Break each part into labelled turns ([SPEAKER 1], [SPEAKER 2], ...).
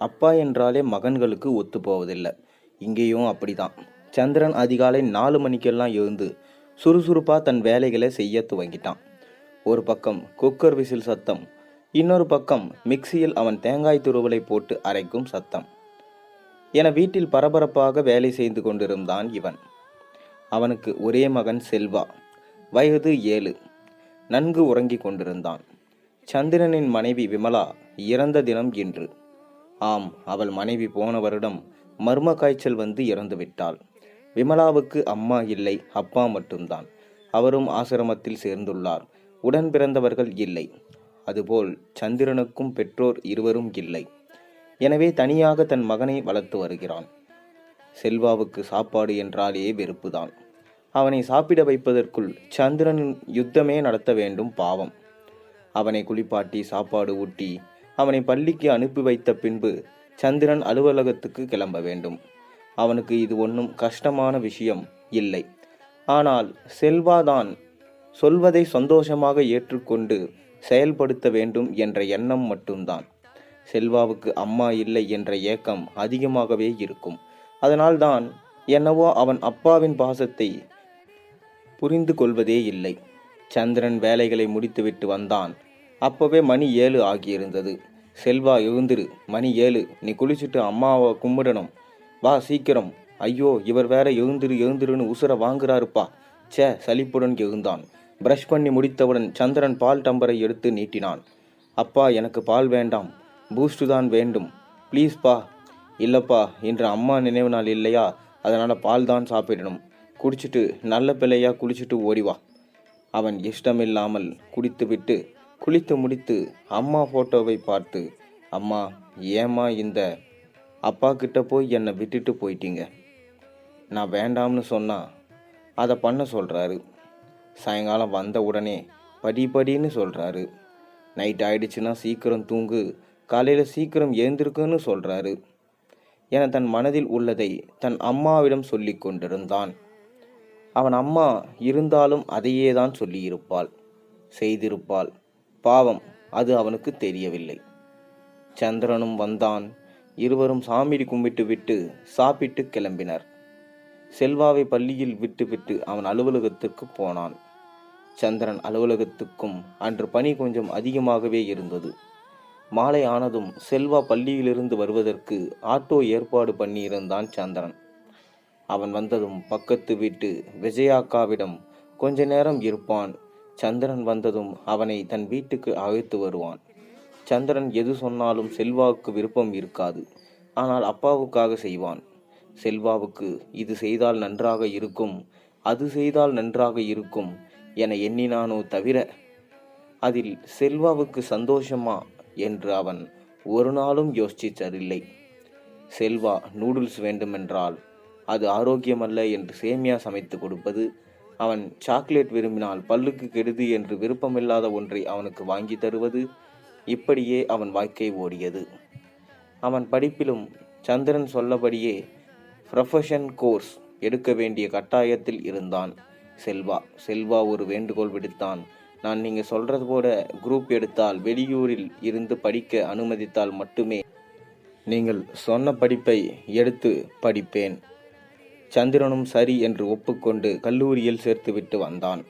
[SPEAKER 1] அப்பா என்றாலே மகன்களுக்கு ஒத்து போவதில்லை. இங்கேயும் அப்படிதான். சந்திரன் அதிகாலை 4 மணிக்கெல்லாம் எழுந்து சுறுசுறுப்பாக தன் வேலைகளை செய்ய துவங்கிட்டான். ஒரு பக்கம் குக்கர் விசில் சத்தம், இன்னொரு பக்கம் மிக்சியில் அவன் தேங்காய் துருவலை போட்டு அரைக்கும் சத்தம் என வீட்டில் பரபரப்பாக வேலை செய்து கொண்டிருந்தான் இவன். அவனுக்கு ஒரே மகன் செல்வா, வயது 7, நன்கு உறங்கிக் கொண்டிருந்தான். சந்திரனின் மனைவி விமலா இறந்த தினம் இன்று. ஆம், அவள் மனைவி போன வருடம் மர்ம காய்ச்சல் வந்து இறந்து விட்டாள். விமலாவுக்கு அம்மா இல்லை, அப்பா மட்டும்தான். அவரும் ஆசிரமத்தில் சேர்ந்துள்ளார். உடன் பிறந்தவர்கள் இல்லை. அதுபோல் சந்திரனுக்கும் பெற்றோர் இருவரும் இல்லை. எனவே தனியாக தன் மகனை வளர்த்து வருகிறான். செல்வாவுக்கு சாப்பாடு என்றாலே வெறுப்புதான். அவனை சாப்பிட வைப்பதற்குள் சந்திரன் யுத்தமே நடத்த வேண்டும். பாவம். அவனை குளிப்பாட்டி சாப்பாடு ஊட்டி அவனை பள்ளிக்கு அனுப்பி வைத்த பின்பு சந்திரன் அலுவலகத்துக்கு கிளம்ப வேண்டும். அவனுக்கு இது ஒன்றும் கஷ்டமான விஷயம் இல்லை. ஆனால் செல்வாதான் சொல்வதை சந்தோஷமாக ஏற்றுக்கொண்டு செயல்படுத்த வேண்டும் என்ற எண்ணம் மட்டும்தான். செல்வாவுக்கு அம்மா இல்லை என்ற ஏக்கம் அதிகமாகவே இருக்கும். அதனால்தான் என்னவோ அவன் அப்பாவின் பாசத்தை புரிந்து கொள்வதே இல்லை. சந்திரன் வேலைகளை முடித்துவிட்டு வந்தான். அப்போவே மணி 7 ஆகியிருந்தது. செல்வா, எழுந்திரு, மணி 7, நீ குளிச்சுட்டு அம்மாவை கும்பிடணும், வா சீக்கிரம். ஐயோ, இவர் வேற எழுந்திரு எழுந்திருன்னு உசுர வாங்குறாருப்பா. சலிப்புடன் எழுந்தான். பிரஷ் பண்ணி முடித்தவுடன் சந்திரன் பால் டம்பரை எடுத்து நீட்டினான். அப்பா, எனக்கு பால் வேண்டாம், பூஸ்ட் தான் வேண்டும், ப்ளீஸ் பா. இல்லப்பா, இன்று அம்மா நினைவு நாள் இல்லையா, அதனால் பால் தான் சாப்பிடணும். குடிச்சிட்டு நல்ல பிள்ளையா குளிச்சுட்டு ஓடிவா. அவன் இஷ்டமில்லாமல் குடித்துவிட்டு குளித்து முடித்து அம்மா ஃபோட்டோவை பார்த்து, அம்மா, ஏம்மா இந்த அப்பா கிட்ட போய் என்னை விட்டுட்டு போயிட்டீங்க? நான் வேண்டாம்னு சொன்னா அதை பண்ண சொல்கிறாரு. சாயங்காலம் வந்த உடனே படின்னு சொல்கிறாரு. நைட் ஆயிடுச்சுன்னா சீக்கிரம் தூங்கு, காலையில் சீக்கிரம் எழுந்திருக்குன்னு சொல்கிறாரு என தன் மனதில் உள்ளதை தன் அம்மாவிடம் சொல்லி கொண்டிருந்தான். அவன் அம்மா இருந்தாலும் அதையே தான் சொல்லியிருப்பாள், செய்திருப்பாள். பாவம், அது அவனுக்கு தெரியவில்லை. சந்திரனும் வந்தான். இருவரும் சாமி கும்பிட்டு விட்டு சாப்பிட்டு கிளம்பினர். செல்வாவை பள்ளியில் விட்டுவிட்டு அவன் அலுவலகத்திற்கு போனான். சந்திரன் அலுவலகத்துக்கும் அன்று பணி கொஞ்சம் அதிகமாகவே இருந்தது. மாலை ஆனதும் செல்வா பள்ளியிலிருந்து வருவதற்கு ஆட்டோ ஏற்பாடு பண்ணியிருந்தான் சந்திரன். அவன் வந்ததும் பக்கத்து வீட்டு விஜயாக்காவிடம் கொஞ்ச நேரம் இருப்பான். சந்திரன் வந்ததும் அவனை தன் வீட்டுக்கு அழைத்து வருவான். சந்திரன் எது சொன்னாலும் செல்வாவுக்கு விருப்பம் இருக்காது. ஆனால் அப்பாவுக்காக செய்வான். செல்வாவுக்கு இது செய்தால் நன்றாக இருக்கும், அது செய்தால் நன்றாக இருக்கும் என எண்ணினானோ தவிர அதில் செல்வாவுக்கு சந்தோஷமா என்று அவன் ஒரு நாளும் யோசித்ததில்லை. செல்வா நூடுல்ஸ் வேண்டுமென்றால் அது ஆரோக்கியமல்ல என்று சேமியா சமைத்து கொடுப்பது, அவன் சாக்லேட் விரும்பினால் பல்லுக்கு கெடுதி என்று விருப்பமில்லாத ஒன்றை அவனுக்கு வாங்கி தருவது, இப்படியே அவன் வாழ்க்கை ஓடியது. அவன் படிப்பிலும் சந்திரன் சொல்லபடியே ப்ரொஃபஷன் கோர்ஸ் எடுக்க வேண்டிய கட்டாயத்தில் இருந்தான். செல்வா ஒரு வேண்டுகோள் விடுத்தான். நான் நீங்கள் சொல்கிறது போல குரூப் எடுத்தால் வெளியூரில் இருந்து படிக்க அனுமதித்தால் மட்டுமே நீங்கள் சொன்ன படிப்பை எடுத்து படிப்பேன். சந்திரனும் சரி என்று ஒப்புக்கொண்டு கல்லூரியில் சேர்த்துவிட்டு வந்தான்.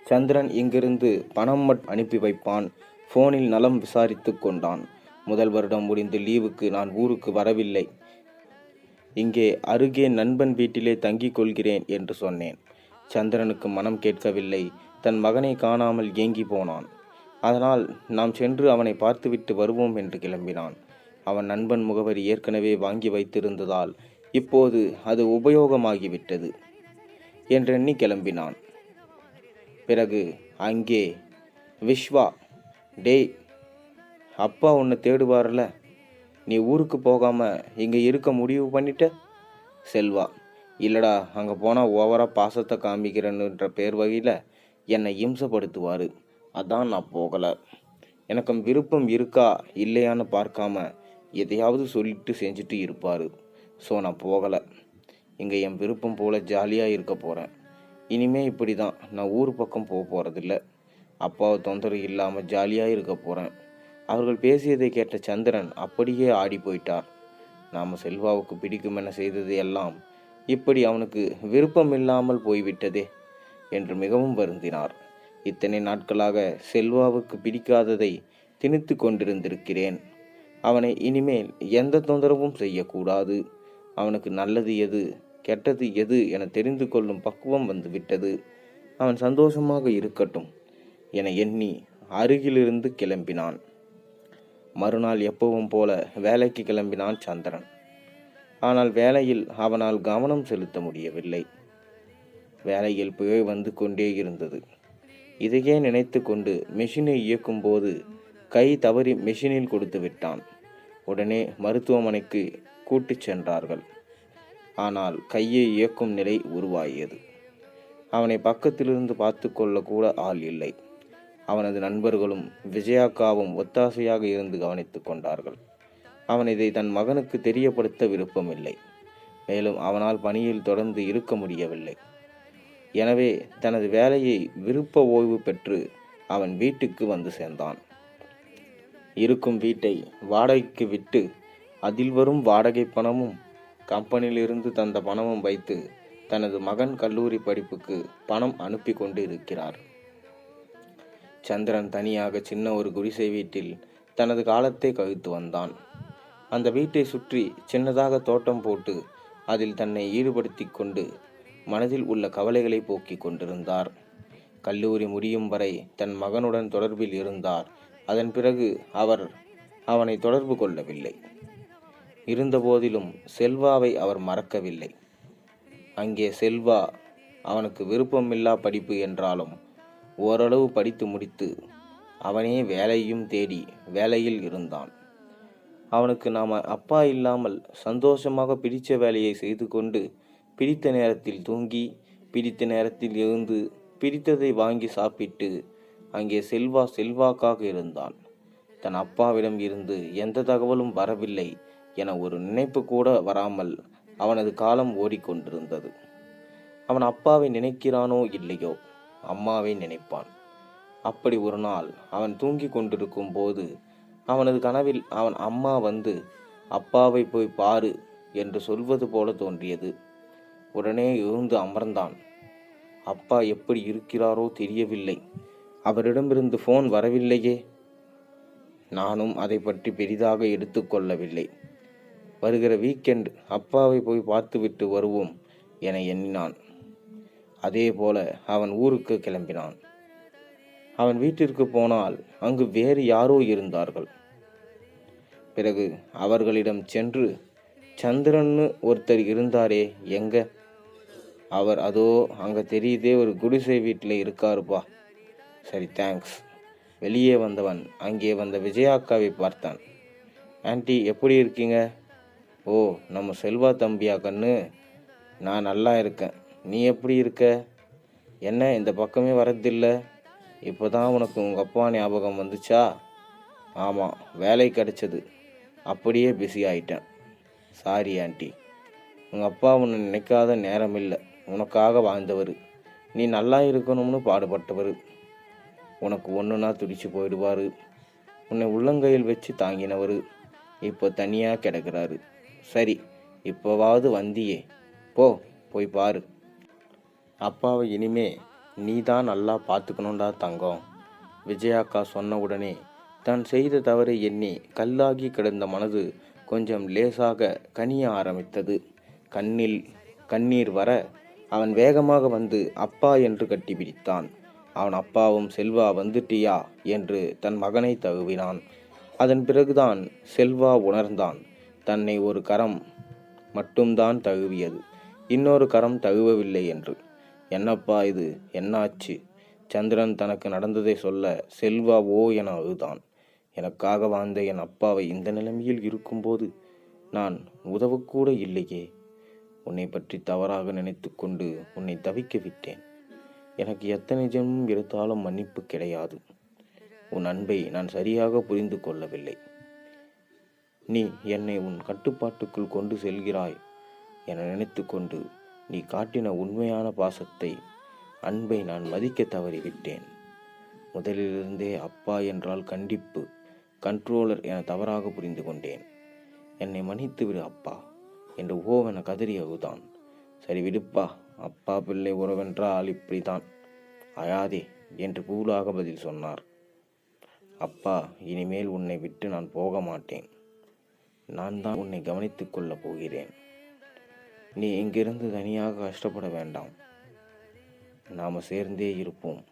[SPEAKER 1] சந்திரன் இங்கிருந்து பணம் அனுப்பி வைப்பான். ஃபோனில் நலம் விசாரித்து கொண்டான். முதல் வருடம் முடிந்து லீவுக்கு நான் ஊருக்கு வரவில்லை, இங்கே அருகே நண்பன் வீட்டிலே தங்கிக் கொள்கிறேன் என்று சொன்னேன். சந்திரனுக்கு மனம் கேட்கவில்லை. தன் மகனை காணாமல் ஏங்கி போனான். அதனால் நாம் சென்று அவனை பார்த்துவிட்டு வருவோம் என்று கிளம்பினான். அவன் நண்பன் முகவரி ஏற்கனவே வாங்கி வைத்திருந்ததால் இப்போது அது உபயோகமாகிவிட்டது என்றெண்ணி கிளம்பினான். பிறகு அங்கே விஸ்வா, டேய், அப்பா உன்னை தேடுவார்ல, நீ ஊருக்கு போகாமல் இங்கே இருக்க முடிவு பண்ணிட்ட? செல்வா, இல்லடா, அங்கே போனால் ஓவராக பாசத்தை காமிக்கிறேன்னுன்ற பேர் வகையில் என்னை இம்சப்படுத்துவார், அதான் நான் போகலை. எனக்கு விருப்பம் இருக்கா இல்லையான்னு பார்க்காம எதையாவது சொல்லிட்டு செஞ்சுட்டு இருப்பார். ஸோ நான் போகலை. இங்கே என் விருப்பம் போல் ஜாலியாக இருக்க போகிறேன். இனிமே இப்படி தான், நான் ஊர் பக்கம் போக போகிறதில்ல. அப்பாவை தொந்தரவு இல்லாமல் ஜாலியாக இருக்க போகிறேன். அவர்கள் பேசியதை கேட்ட சந்திரன் அப்படியே ஆடி போயிட்டார். நாம் செல்வாவுக்கு பிடிக்கும் என செய்தது எல்லாம் இப்படி அவனுக்கு விருப்பமில்லாமல் போய்விட்டதே என்று மிகவும் வருந்தினார். இத்தனை நாட்களாக செல்வாவுக்கு பிடிக்காததை திணித்து கொண்டிருந்திருக்கிறேன். அவனை இனிமேல் எந்த தொந்தரவும் செய்யக்கூடாது. அவனுக்கு நல்லது எது கெட்டது எது என தெரிந்து கொள்ளும் பக்குவம் வந்துவிட்டது. அவன் சந்தோஷமாக இருக்கட்டும் என எண்ணி அருகிலிருந்து கிளம்பினான். மறுநாள் எப்பவும் போல வேலைக்கு கிளம்பினான் சந்திரன். ஆனால் வேலையில் அவனால் கவனம் செலுத்த முடியவில்லை. வேலையில் பிழை வந்து கொண்டே இருந்தது. இதையே நினைத்து கொண்டு மெஷினை இயக்கும் போது கை தவறி மெஷினில் கொடுத்து விட்டான். உடனே மருத்துவமனைக்கு கூட்டிச் சென்றார்கள். ஆனால் கையை இயக்கும் நிலை உருவாகியது. அவனை பக்கத்திலிருந்து பார்த்து கொள்ள கூட ஆள் இல்லை. அவனது நண்பர்களும் விஜயாக்காவும் ஒத்தாசையாக இருந்து கவனித்து கொண்டார்கள். அவன் இதை தன் மகனுக்கு தெரியப்படுத்த விருப்பமில்லை. மேலும் அவனால் பணியில் தொடர்ந்து இருக்க முடியவில்லை. எனவே தனது வேலையை விருப்ப ஓய்வு பெற்று அவன் வீட்டுக்கு வந்து சேர்ந்தான். இருக்கும் வீட்டை வாடகைக்கு விட்டு அதில் வரும் வாடகை பணமும் கம்பெனியிலிருந்து தந்த பணமும் வைத்து தனது மகன் கல்லூரி படிப்புக்கு பணம் அனுப்பி கொண்டு இருக்கிறார். சந்திரன் தனியாக சின்ன ஒரு குடிசை வீட்டில் தனது காலத்தை கழித்து வந்தான். அந்த வீட்டை சுற்றி சின்னதாக தோட்டம் போட்டு அதில் தன்னை ஈடுபடுத்தி கொண்டு மனதில் உள்ள கவலைகளை போக்கிக் கொண்டிருந்தார். கல்லூரி முடியும் வரை தன் மகனுடன் தொடர்பில் இருந்தார். அதன் பிறகு அவர் அவனை தொடர்பு கொள்ளவில்லை. இருந்தபோதிலும் செல்வாவை அவர் மறக்கவில்லை. அங்கே செல்வா அவனுக்கு விருப்பமில்லா படிப்பு என்றாலும் ஓரளவு படித்து முடித்து அவனே வேலையும் தேடி வேலையில் இருந்தான். அவனுக்கு நாம் அப்பா இல்லாமல் சந்தோஷமாக பிடித்த வேலையை செய்து கொண்டு பிடித்த நேரத்தில் தூங்கி பிடித்த நேரத்தில் எழுந்து பிடித்ததை வாங்கி சாப்பிட்டு அங்கே செல்வாக்காக இருந்தான். தன் அப்பாவிடம் இருந்து எந்த தகவலும் வரவில்லை என ஒரு நினைப்பு கூட வராமல் அவனது காலம் ஓடிக்கொண்டிருந்தது. அவன் அப்பாவை நினைக்கிறானோ இல்லையோ அம்மாவை நினைப்பான். அப்படி ஒரு நாள் அவன் தூங்கி கொண்டிருக்கும் போது அவனது கனவில் அவன் அம்மா வந்து அப்பாவை போய் பாரு என்று சொல்வது போல தோன்றியது. உடனே எழுந்து அமர்ந்தான். அப்பா எப்படி இருக்கிறாரோ தெரியவில்லை. அவரிடமிருந்து ஃபோன் வரவில்லையே. நானும் அதை பற்றி பெரிதாக எடுத்துக்கொள்ளவில்லை. வருகிற வீக்கெண்ட் அப்பாவை போய் பார்த்துவிட்டு வருவோம் என எண்ணினான். அதே போல அவன் ஊருக்கு கிளம்பினான். அவன் வீட்டிற்கு போனால் அங்கு வேறு யாரோ இருந்தார்கள். பிறகு அவர்களிடம் சென்று, சந்திரன்னு ஒருத்தர் இருந்தாரே எங்க? அவர் அதோ அங்கே தெரியுதே ஒரு குடிசை வீட்டில் இருக்காருப்பா. சரி, தேங்க்ஸ். வெளியே வந்தவன் அங்கே வந்த விஜயாக்காவை பார்த்தான். ஆன்ட்டி எப்படி இருக்கீங்க? ஓ, நம்ம செல்வா தம்பியா கண்ணு? நான் நல்லா இருக்கேன். நீ எப்படி இருக்க? என்ன இந்த பக்கமே வரதில்லை? இப்போ தான் உனக்கு உங்கள் அப்பா ஞாபகம் வந்துச்சா? ஆமாம், வேலை கிடைச்சது, அப்படியே பிஸி ஆயிட்டேன். Sorry anti. உங்கள் அப்பா உன்னை நினைக்காத நேரம் இல்லை. உனக்காக வாழ்ந்தவர். நீ நல்லா இருக்கணும்னு பாடுபட்டவர். உனக்கு ஒன்றுனா துடிச்சு போயிடுவார். உன்னை உள்ளங்கையில் வச்சு தாங்கினவர் இப்போ தனியாக கிடக்கிறாரு. சரி, இப்போவாவது வந்தியே, போய் பாரு. அப்பாவை இனிமே நீ தான் நல்லா பார்த்துக்கணுண்டா தங்கம். விஜயாக்கா சொன்ன உடனே தான் செய்த தவறை எண்ணி கல்லாகி கிடந்த மனது கொஞ்சம் லேசாக கனிய ஆரம்பித்தது. கண்ணீர் வர அவன் வேகமாக வந்து அப்பா என்று கட்டிப்பிடித்தான். அவன் அப்பாவும் செல்வா வந்துட்டியா என்று தன் மகனை தழுவினான். அதன் பிறகுதான் செல்வா உணர்ந்தான், தன்னை ஒரு கரம் மட்டும்தான் தழுவியது, இன்னொரு கரம் தழுவவில்லை என்று. என்னப்பா இது, என்னாச்சு? சந்திரன் தனக்கு நடந்ததை சொல்ல செல்வா ஓ என அழுதான். எனக்காக வாழ்ந்த என் அப்பாவை இந்த நிலைமையில் இருக்கும்போது நான் உதவக்கூட இல்லையே. உன்னை பற்றி தவறாக நினைத்து கொண்டு உன்னை தவிக்க விட்டேன். எனக்கு எத்தனை ஜென்மம் எடுத்தாலும் மன்னிப்பு கிடையாது. உன் அன்பை நான் சரியாக புரிந்து கொள்ளவில்லை. நீ என்னை உன் கட்டுப்பாட்டுக்குள் கொண்டு செல்கிறாய் என நினைத்து கொண்டு நீ காட்டின உண்மையான பாசத்தை, அன்பை நான் மதிக்க தவறிவிட்டேன். முதலிலிருந்தே அப்பா என்றால் கண்டிப்பு, கண்ட்ரோலர் என தவறாக புரிந்து கொண்டேன். என்னை மன்னித்து விடு அப்பா என்று ஓவென கதறி அழுதான். சரி விடுப்பா, அப்பா பிள்ளை உறவென்றால் இப்படித்தான், அழாதே என்று கூலாக பதில் சொன்னார். அப்பா, இனிமேல் உன்னை விட்டு நான் போக மாட்டேன். நான் தான் உன்னை கவனித்துக் கொள்ளப் போகிறேன். நீ இங்கிருந்து தனியாக கஷ்டப்பட வேண்டாம், நாம சேர்ந்தே இருப்போம்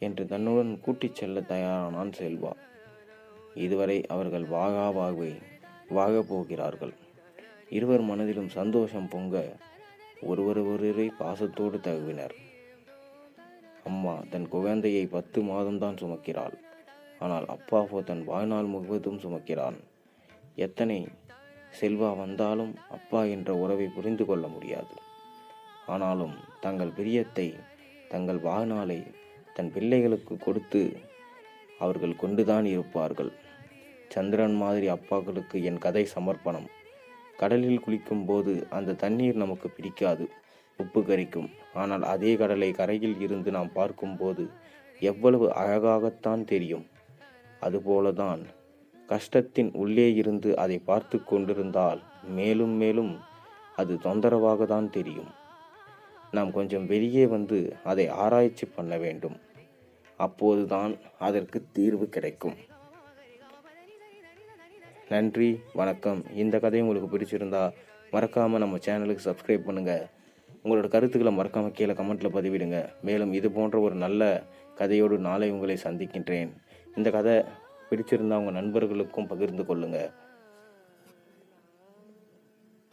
[SPEAKER 1] என்று தன்னுடன் கூட்டிச் செல்ல தயாரானான் செல்வா. இதுவரை அவர்கள் வாழப் போகிறார்கள். இருவர் மனதிலும் சந்தோஷம் பொங்க ஒருவரை பாசத்தோடு தழுவினர். அம்மா தன் குழந்தையை 10 மாதம்தான் சுமக்கிறாள். ஆனால் அப்பாவோ தன் வாழ்நாள் முழுவதும் சுமக்கிறான். எத்தனை செல்வா வந்தாலும் அப்பா என்ற உறவை புரிந்து கொள்ள முடியாது. ஆனாலும் தங்கள் பிரியத்தை, தங்கள் வாழ்நாளை தன் பிள்ளைகளுக்கு கொடுத்து அவர்கள் கொண்டுதான் இருப்பார்கள். சந்திரன் மாதிரி அப்பாக்களுக்கு என் கதை சமர்ப்பணம். கடலில் குளிக்கும் போது அந்த தண்ணீர் நமக்கு பிடிக்காது, உப்பு கரிக்கும். ஆனால் அதே கடலை கரையில் இருந்து நாம் பார்க்கும்போது எவ்வளவு அழகாகத்தான் தெரியும். அதுபோலதான் கஷ்டத்தின் உள்ளே இருந்து அதை பார்த்து கொண்டிருந்தால் மேலும் மேலும் அது தொந்தரவாக தான் தெரியும். நாம் கொஞ்சம் வெளியே வந்து அதை ஆராய்ச்சி பண்ண வேண்டும். அப்போதுதான் அதற்கு தீர்வு கிடைக்கும். நன்றி, வணக்கம். இந்த கதை உங்களுக்கு பிடிச்சிருந்தா மறக்காமல் நம்ம சேனலுக்கு சப்ஸ்கிரைப் பண்ணுங்கள். உங்களோட கருத்துக்களை மறக்காமல் கீழே கமெண்ட்டில் பதிவிடுங்க. மேலும் இது போன்ற ஒரு நல்ல கதையோடு நாளை உங்களை சந்திக்கின்றேன். இந்த கதை பிடிச்சிருந்தா உங்கள் நண்பர்களுக்கும் பகிர்ந்து கொள்ளுங்கள்.